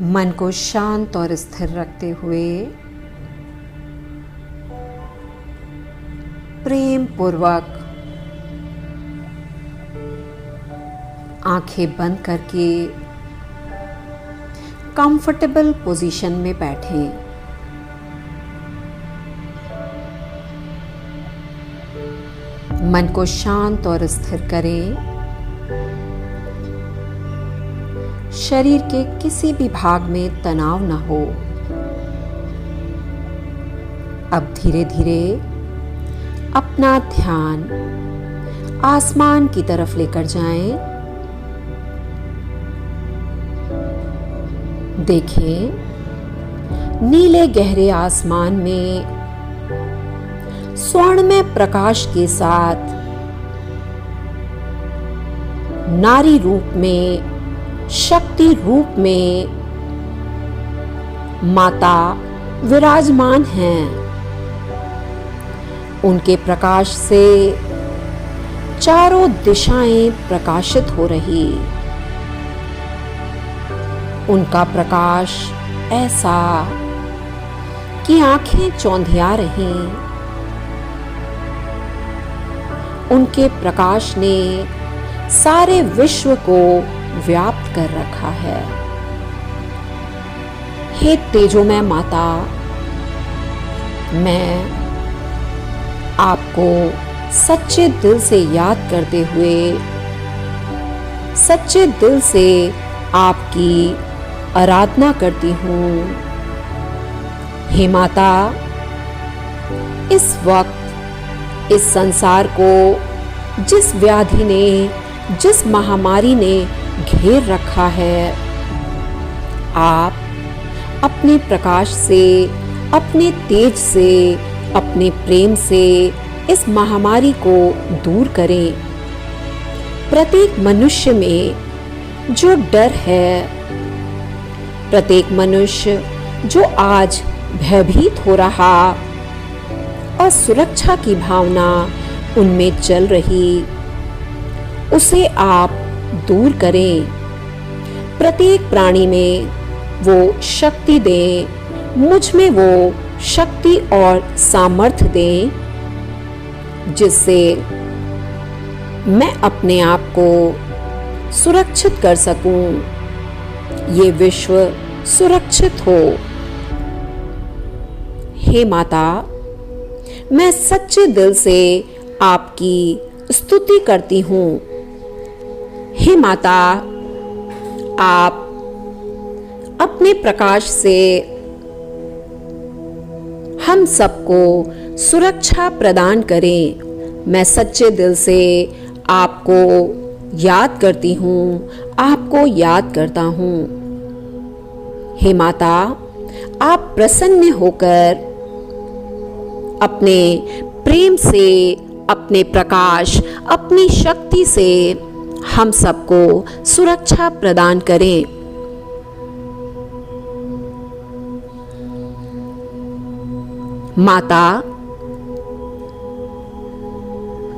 मन को शांत और स्थिर रखते हुए प्रेम पूर्वक आंखें बंद करके कंफर्टेबल पोजीशन में बैठें। मन को शांत और स्थिर करें। शरीर के किसी भी भाग में तनाव न हो। अब धीरे धीरे अपना ध्यान आसमान की तरफ लेकर जाएं। देखें, नीले गहरे आसमान में स्वर्णमय प्रकाश के साथ नारी रूप में, शक्ति रूप में माता विराजमान हैं। उनके प्रकाश से चारों दिशाएं प्रकाशित हो रही। उनका प्रकाश ऐसा कि आंखें चौंधिया रहीं। उनके प्रकाश ने सारे विश्व को व्याप्त कर रखा है। हे तेजोमय माता, मैं आपको सच्चे दिल से याद करते हुए सच्चे दिल से आपकी आराधना करती हूँ। हे माता, इस वक्त इस संसार को जिस व्याधि ने, जिस महामारी ने घेर रखा है, आप अपने प्रकाश से, अपने तेज से, अपने प्रेम से इस महामारी को दूर करें। प्रत्येक मनुष्य में जो डर है, प्रत्येक मनुष्य जो आज भयभीत हो रहा, असुरक्षा की भावना उनमें चल रही, उसे आप दूर करें। प्रत्येक प्राणी में वो शक्ति दें, मुझ में वो शक्ति और सामर्थ्य दें, जिससे मैं अपने आप को सुरक्षित कर सकूं, ये विश्व सुरक्षित हो। हे माता, मैं सच्चे दिल से आपकी स्तुति करती हूँ। हे माता, आप अपने प्रकाश से हम सबको सुरक्षा प्रदान करें। मैं सच्चे दिल से आपको याद करती हूँ, आपको याद करता हूँ। हे माता, आप प्रसन्न होकर अपने प्रेम से, अपने प्रकाश, अपनी शक्ति से हम सबको सुरक्षा प्रदान करें। माता,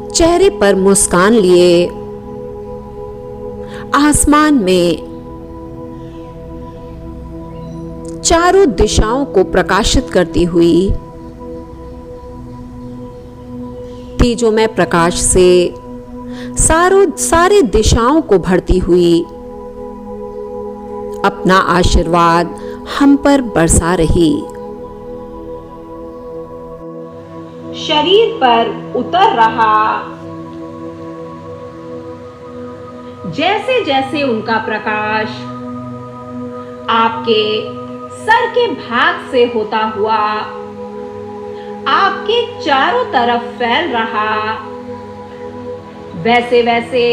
चेहरे पर मुस्कान लिए आसमान में चारों दिशाओं को प्रकाशित करती हुई तेजोमय प्रकाश से सारे दिशाओं को भरती हुई अपना आशीर्वाद हम पर बरसा रही। शरीर पर उतर रहा। जैसे जैसे उनका प्रकाश आपके सर के भाग से होता हुआ आपके चारों तरफ फैल रहा, वैसे वैसे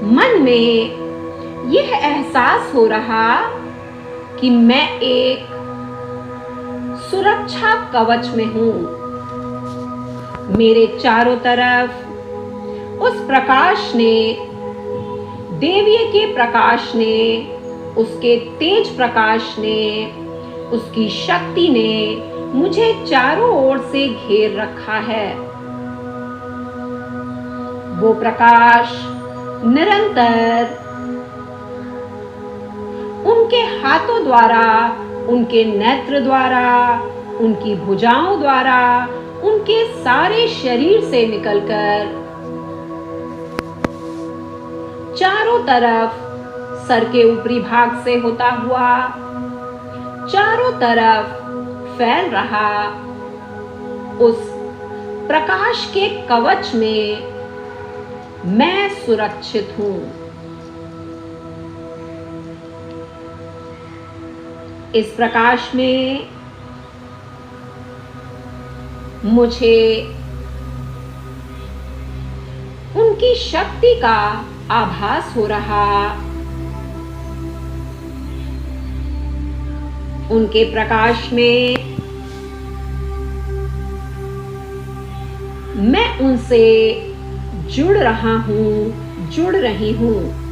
मन में यह एहसास हो रहा कि मैं एक सुरक्षा कवच में हूं। मेरे चारों तरफ उस प्रकाश ने, देवीय के प्रकाश ने, उसके तेज प्रकाश ने, उसकी शक्ति ने मुझे चारों ओर से घेर रखा है। वो प्रकाश निरंतर उन उनके हाथों द्वारा, उनके नेत्र द्वारा, उनकी भुजाओं द्वारा, उनके सारे शरीर से निकलकर चारों तरफ सर के ऊपरी भाग से होता हुआ चारों तरफ फैल रहा उस प्रकाश के कवच में मैं सुरक्षित हूं। इस प्रकाश में मुझे उनकी शक्ति का आभास हो रहा। उनके प्रकाश में मैं उनसे जुड़ रहा हूं, जुड़ रही हूं।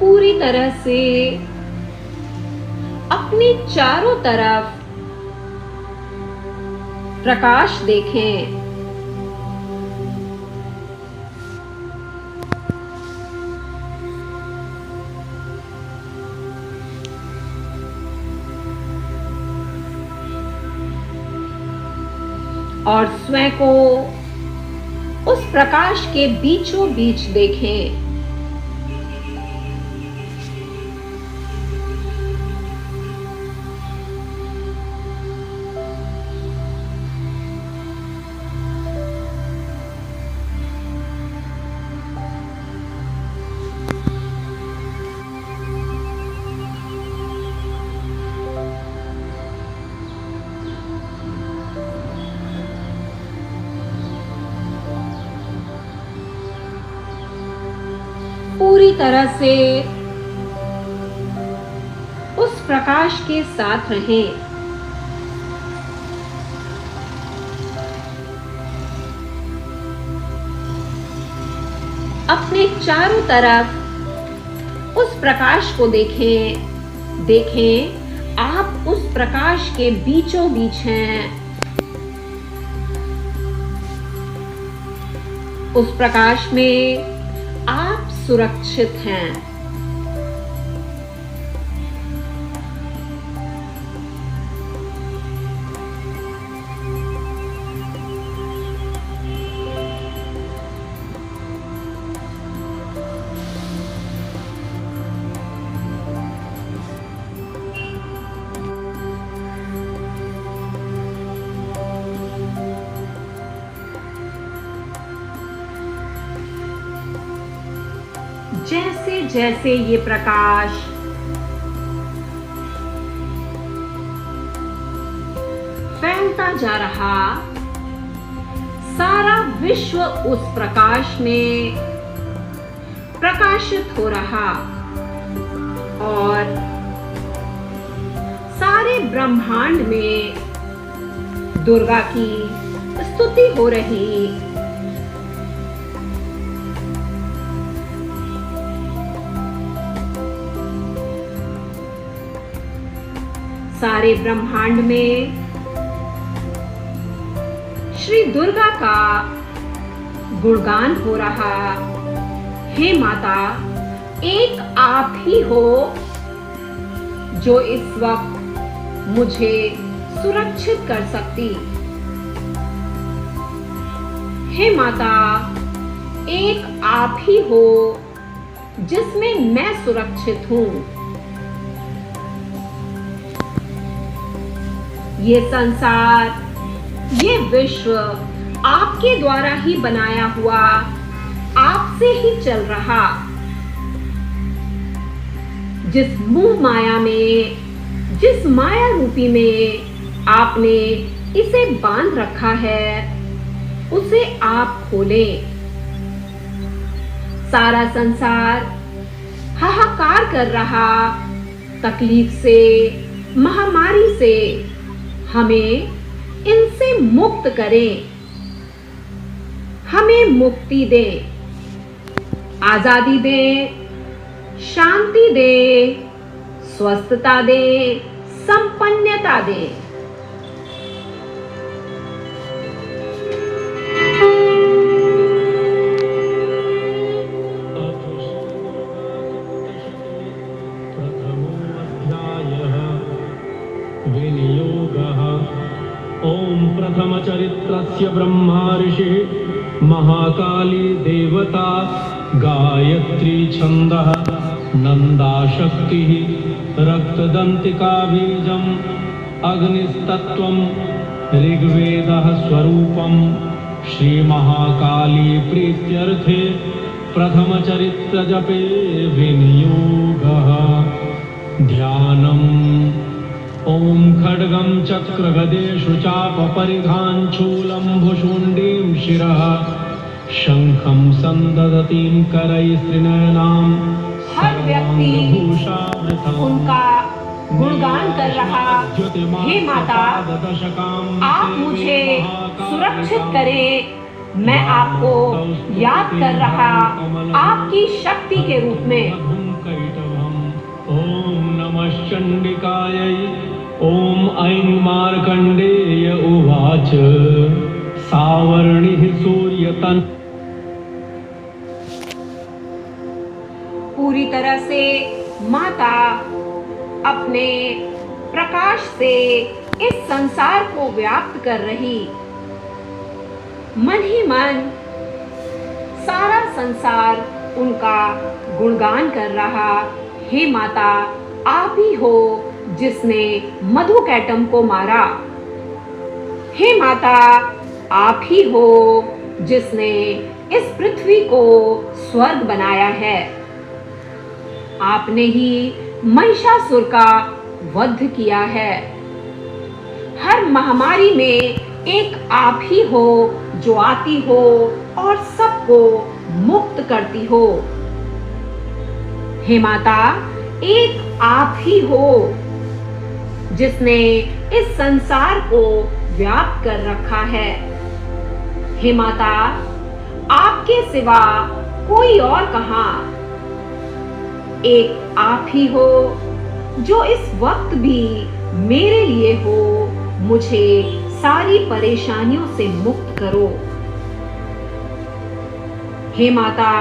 पूरी तरह से अपनी चारों तरफ प्रकाश देखें। और स्वयं को उस प्रकाश के बीचों बीच देखें। पूरी तरह से उस प्रकाश के साथ रहें। अपने चारों तरफ उस प्रकाश को देखें। देखें, आप उस प्रकाश के बीचों बीच हैं। उस प्रकाश में आप सुरक्षित हैं। जैसे जैसे ये प्रकाश फैलता जा रहा, सारा विश्व उस प्रकाश में प्रकाशित हो रहा और सारे ब्रह्मांड में दुर्गा की स्तुति हो रही। सारे ब्रह्मांड में श्री दुर्गा का गुणगान हो रहा। हे माता, एक आप ही हो जो इस वक्त मुझे सुरक्षित कर सकती। हे माता, एक आप ही हो जिसमें मैं सुरक्षित हूं। ये संसार, ये विश्व आपके द्वारा ही बनाया हुआ, आपसे ही चल रहा। जिस मोह माया में, जिस माया रूपी में आपने इसे बांध रखा है, उसे आप खोलें। सारा संसार हाहाकार कर रहा, तकलीफ से, महामारी से हमें इनसे मुक्त करें। हमें मुक्ति दें, आजादी दें, शांति दें, स्वस्थता दें, संपन्नता दें। विनियोगः। ॐ प्रथमचरित्रस्य ब्रह्मा ऋषिः महाकाली देवता गायत्री छन्दः नन्दा शक्तिः रक्तदन्तिका बीजम् अग्निस्तत्त्वं ऋग्वेदः स्वरूपं श्रीमहाकाली प्रीत्यर्थे प्रथमचरित्रजपे विनियोगः। ध्यानम् ॐ खड्गं चक्रगदेषु चापपरिधां शूलं भुशुण्डीं शिरः शङ्खं सन्ददतीं करैस्त्रिनयनां हर व्यक्ति उनका गुणगान कर रहा। हे माता, आप मुझे सुरक्षित करें, मैं आपको याद कर रहा आपकी शक्ति के रूप में। ॐ नमः चण्डिकायै। ॐ ऐं मार्कण्डेय उवाच सावर्णिः सूर्यतन्। पूरी तरह से माता अपने प्रकाश से इस संसार को व्याप्त कर रही। मन ही मन सारा संसार उनका गुणगान कर रहा। हे माता, आप ही हो जिसने मधुकैटम को मारा। हे माता, आप ही हो जिसने इस पृथ्वी को स्वर्ग बनाया है। आपने ही महिषासुर का वध किया है। हर महामारी में एक आप ही हो जो आती हो और सबको मुक्त करती हो। हे माता, एक आप ही हो जिसने इस संसार को व्याप्त कर रखा है। हे माता, आपके सिवा कोई और कहां। एक आप ही हो जो इस वक्त भी मेरे लिए हो। मुझे सारी परेशानियों से मुक्त करो। हे माता,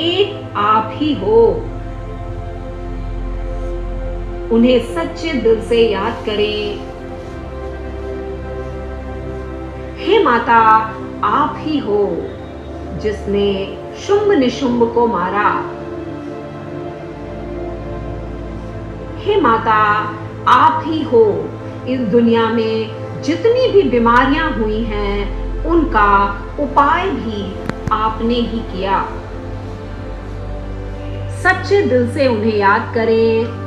एक आप ही हो। उन्हें सच्चे दिल से याद करें। हे माता, आप ही हो जिसने शुंभ निशुंभ को मारा। हे माता, आप ही हो इस दुनिया में जितनी भी बीमारियां हुई हैं उनका उपाय भी आपने ही किया। सच्चे दिल से उन्हें याद करें।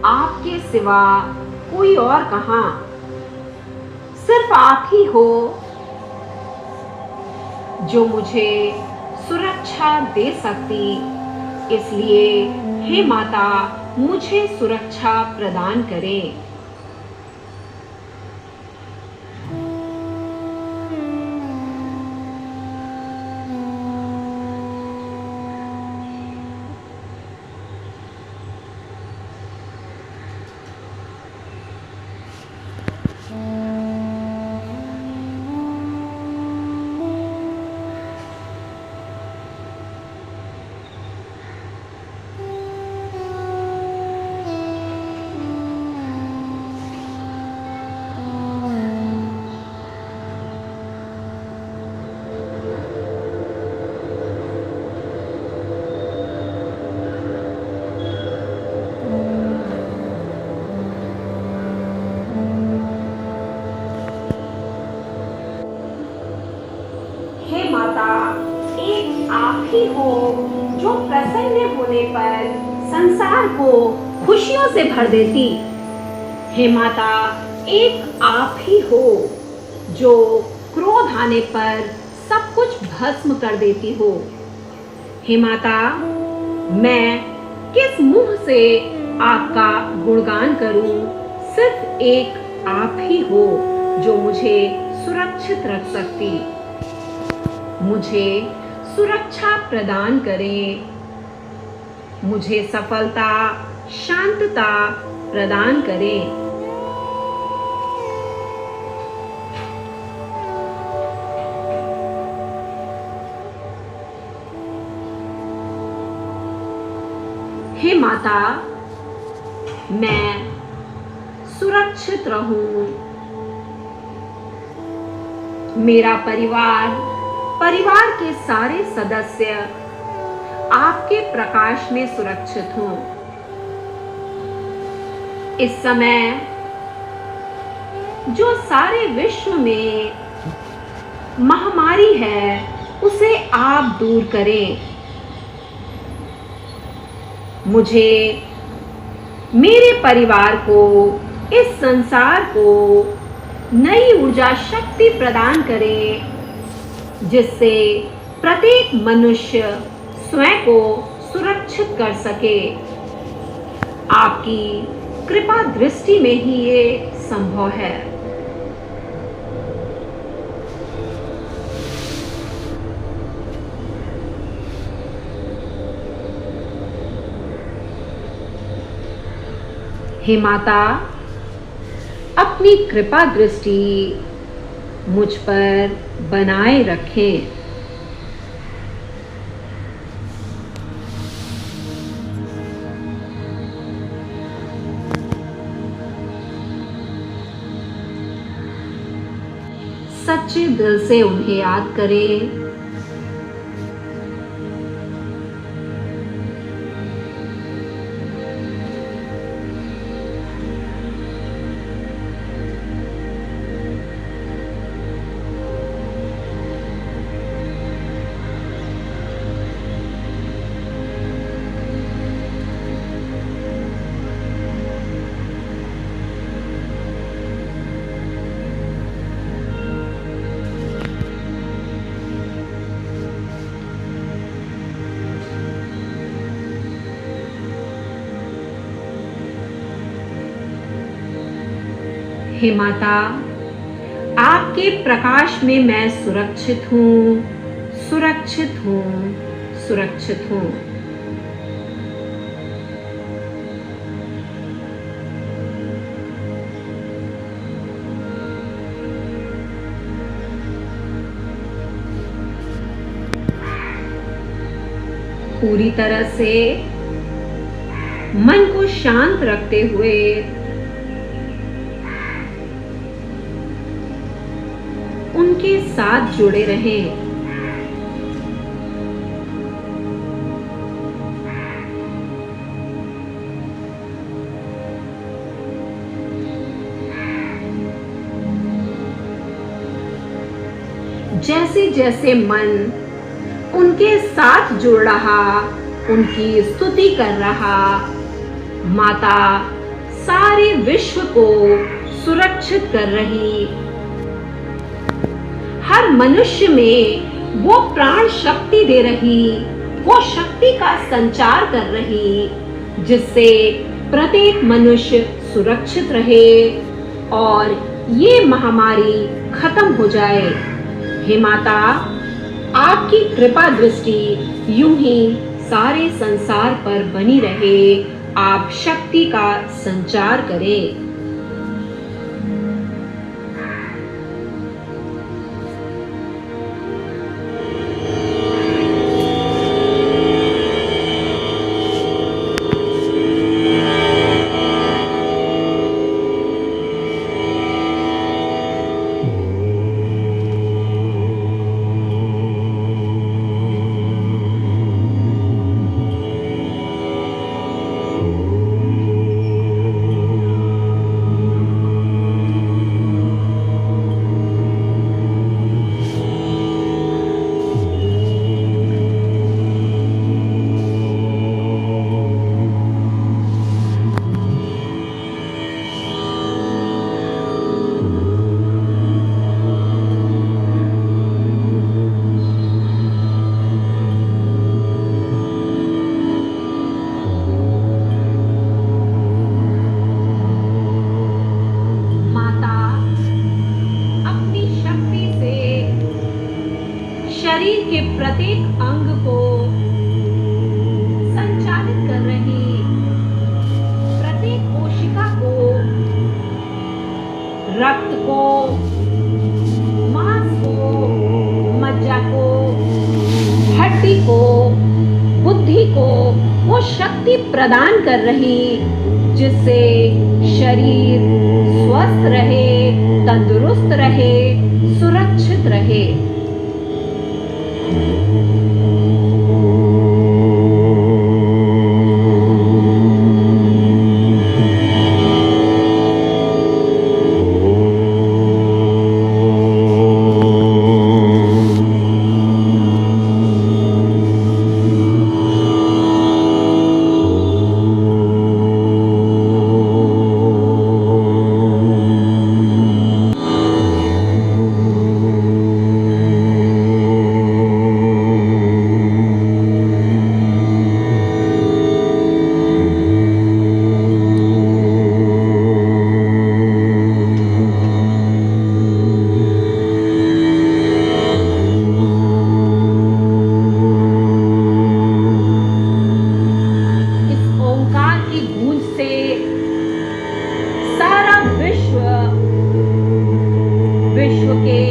आपके सिवा कोई और कहां। सिर्फ आप ही हो जो मुझे सुरक्षा दे सकती। इसलिए हे माता, मुझे सुरक्षा प्रदान करें। हे माता, एक आप ही हो जो प्रसन्न होने पर संसार को खुशियों से भर देती। हे माता, एक आप ही हो जो क्रोध आने पर सब कुछ भस्म कर देती हो। हे माता, मैं किस मुंह से आपका गुणगान करूं। सिर्फ एक आप ही हो जो मुझे सुरक्षित रख सकती। मुझे सुरक्षा प्रदान करें। मुझे सफलता, शांतता प्रदान करें। हे माता, मैं सुरक्षित रहूं। मेरा परिवार के सारे सदस्य आपके प्रकाश में सुरक्षित हों। इस समय जो सारे विश्व में महामारी है, उसे आप दूर करें। मुझे, मेरे परिवार को, इस संसार को नई ऊर्जा शक्ति प्रदान करें, जिससे प्रत्येक मनुष्य स्वयं को सुरक्षित कर सके। आपकी कृपा दृष्टि में ही ये संभव है। हे माता, अपनी कृपा दृष्टि मुझ पर बनाए रखें। सच्चे दिल से उन्हें याद करें। हे माता, आपके प्रकाश में मैं सुरक्षित हूँ, सुरक्षित हूँ, सुरक्षित हूँ। पूरी तरह से मन को शांत रखते हुए उनके साथ जुड़े रहें। जैसे जैसे मन उनके साथ जुड़ रहा, उनकी स्तुति कर रहा, माता सारे विश्व को सुरक्षित कर रही। हर मनुष्य में वो प्राण शक्ति दे रही, वो शक्ति का संचार कर रही, जिससे प्रत्येक मनुष्य सुरक्षित रहे और ये महामारी खत्म हो जाए। हे माता, आपकी कृपा दृष्टि यूं ही सारे संसार पर बनी रहे। आप शक्ति का संचार करें। शरीर के प्रत्येक अंग को संचालित कर रही, प्रत्येक कोशिका को, रक्त को, मांस को, मज्जा को, हड्डी को, बुद्धि को वो शक्ति प्रदान कर रही, जिससे शरीर स्वस्थ रहे, तंदुरुस्त रहे, सुरक्षित रहे। विश्व के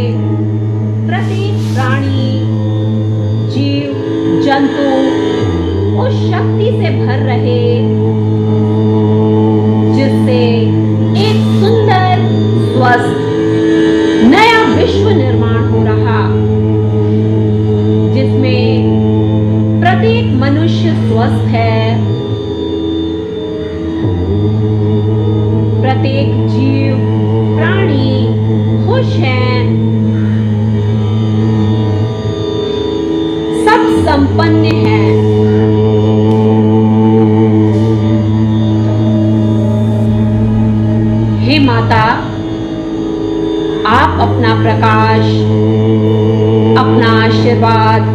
प्रत्येक प्राणी, जीव, जंतु उस शक्ति से भर रहे, जिससे एक सुंदर, स्वस्थ, नया विश्व निर्माण हो रहा, जिसमें प्रत्येक मनुष्य स्वस्थ है, प्रत्येक जीव, प्राणी खुश हैं, सब संपन्न हैं। हे माता, आप अपना प्रकाश, अपना आशीर्वाद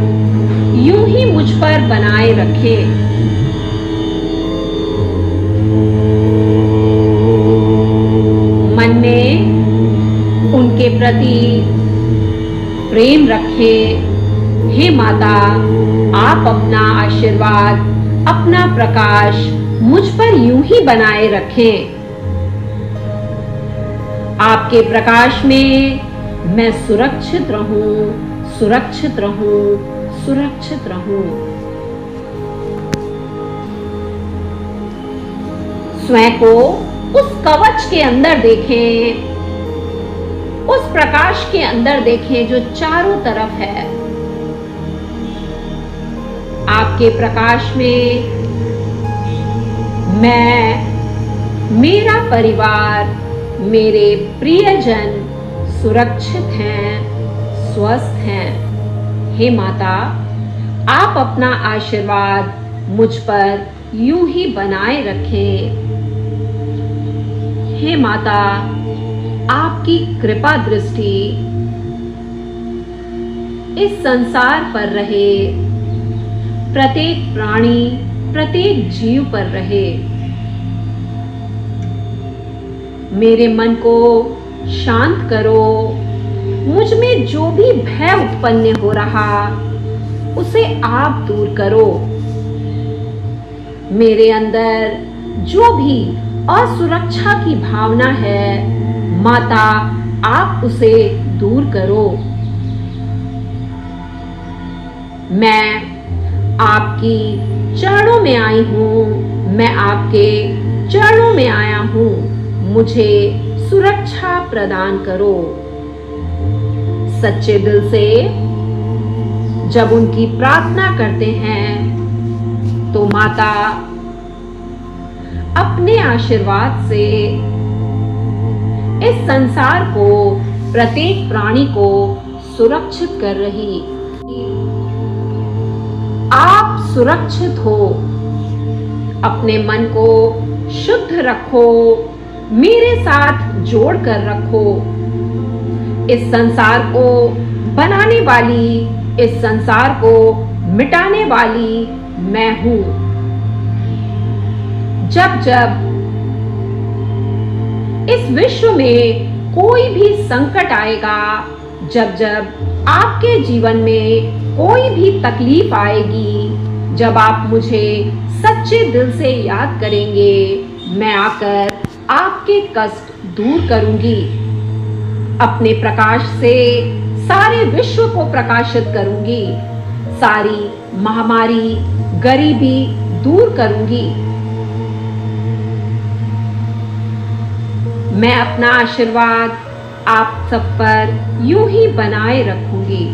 यूं ही मुझ पर बनाए रखें। मन में उनके प्रति प्रेम रखें। हे माता, आप अपना आशीर्वाद, अपना प्रकाश मुझ पर यूं ही बनाए रखें। आपके प्रकाश में मैं सुरक्षित रहूं, सुरक्षित रहूं, सुरक्षित रहूं। स्वयं को उस कवच के अंदर देखें, उस प्रकाश के अंदर देखें जो चारों तरफ है। आपके प्रकाश में मैं, मेरा परिवार, मेरे प्रियजन सुरक्षित हैं, स्वस्थ हैं। हे माता, आप अपना आशीर्वाद मुझ पर यूं ही बनाए रखें। हे माता, आपकी कृपा दृष्टि इस संसार पर रहे, प्रत्येक प्राणी, प्रत्येक जीव पर रहे। मेरे मन को शांत करो। मुझ में जो भी भय उत्पन्न हो रहा, उसे आप दूर करो। मेरे अंदर जो भी असुरक्षा की भावना है, माता, आप उसे दूर करो। मैं आपकी चरणों में आई हूँ, मैं आपके चरणों में आया हूँ। मुझे सुरक्षा प्रदान करो। सच्चे दिल से जब उनकी प्रार्थना करते हैं, तो माता अपने आशीर्वाद से इस संसार को, प्रत्येक प्राणी को सुरक्षित कर रही। आप सुरक्षित हो। अपने मन को शुद्ध रखो, मेरे साथ जोड़ कर रखो। इस संसार को बनाने वाली, इस संसार को मिटाने वाली मैं हूं। जब जब इस विश्व में कोई भी संकट आएगा, जब जब आपके जीवन में कोई भी तकलीफ आएगी, जब आप मुझे सच्चे दिल से याद करेंगे, मैं आकर आपके कष्ट दूर करूंगी। अपने प्रकाश से सारे विश्व को प्रकाशित करूंगी। सारी महामारी, गरीबी, दूर करूंगी। मैं अपना आशीर्वाद आप सब पर यूं ही बनाए रखूंगी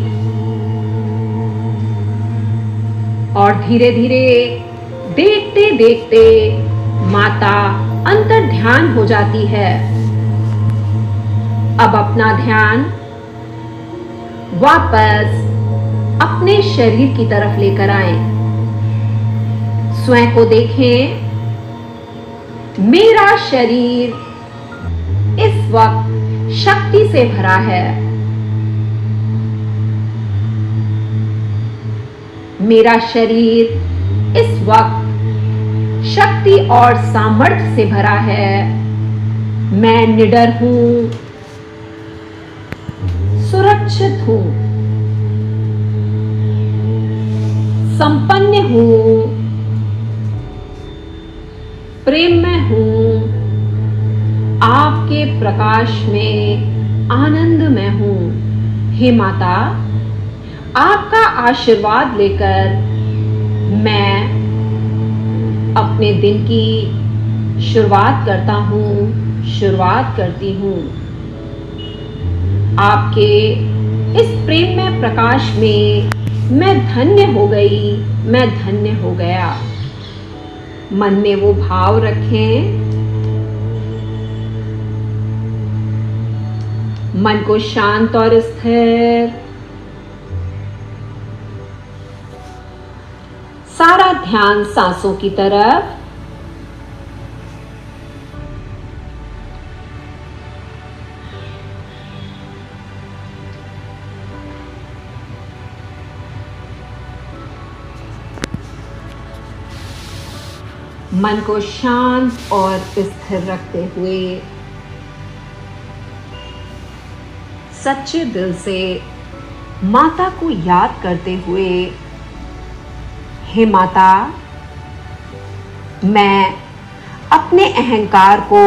और धीरे धीरे देखते देखते माता अंतर ध्यान हो जाती है। अब अपना ध्यान वापस अपने शरीर की तरफ लेकर आए। स्वयं को देखें, मेरा शरीर इस वक्त शक्ति से भरा है। मेरा शरीर इस वक्त शक्ति और सामर्थ्य से भरा है। मैं निडर हूं, सुरक्षित हूं, संपन्न हूं, प्रेम में हूं, आपके प्रकाश में आनंद में हूं। हे माता, आपका आशीर्वाद लेकर मैं अपने दिन की शुरुआत करता हूं, शुरुआत करती हूं। आपके इस प्रेम में प्रकाश में मैं धन्य हो गई, मैं धन्य हो गया। मन में वो भाव रखें, मन को शांत और स्थिर, सारा ध्यान सांसों की तरफ। मन को शांत और स्थिर रखते हुए सच्चे दिल से माता को याद करते हुए, हे माता, मैं अपने अहंकार को,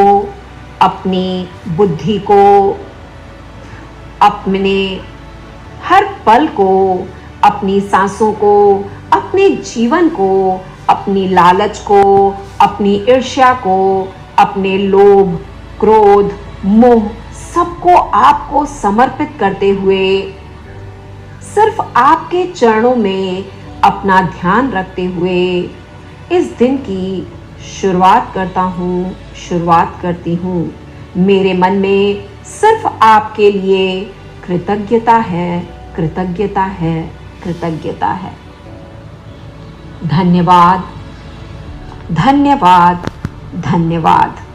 अपनी बुद्धि को, अपने हर पल को, अपनी सांसों को, अपने जीवन को, अपनी लालच को, अपनी ईर्ष्या को, अपने लोभ, क्रोध, मोह सबको आपको समर्पित करते हुए सिर्फ आपके चरणों में अपना ध्यान रखते हुए इस दिन की शुरुआत करता हूँ, शुरुआत करती हूँ। मेरे मन में सिर्फ आपके लिए कृतज्ञता है, कृतज्ञता है, कृतज्ञता है। धन्यवाद, धन्यवाद, धन्यवाद।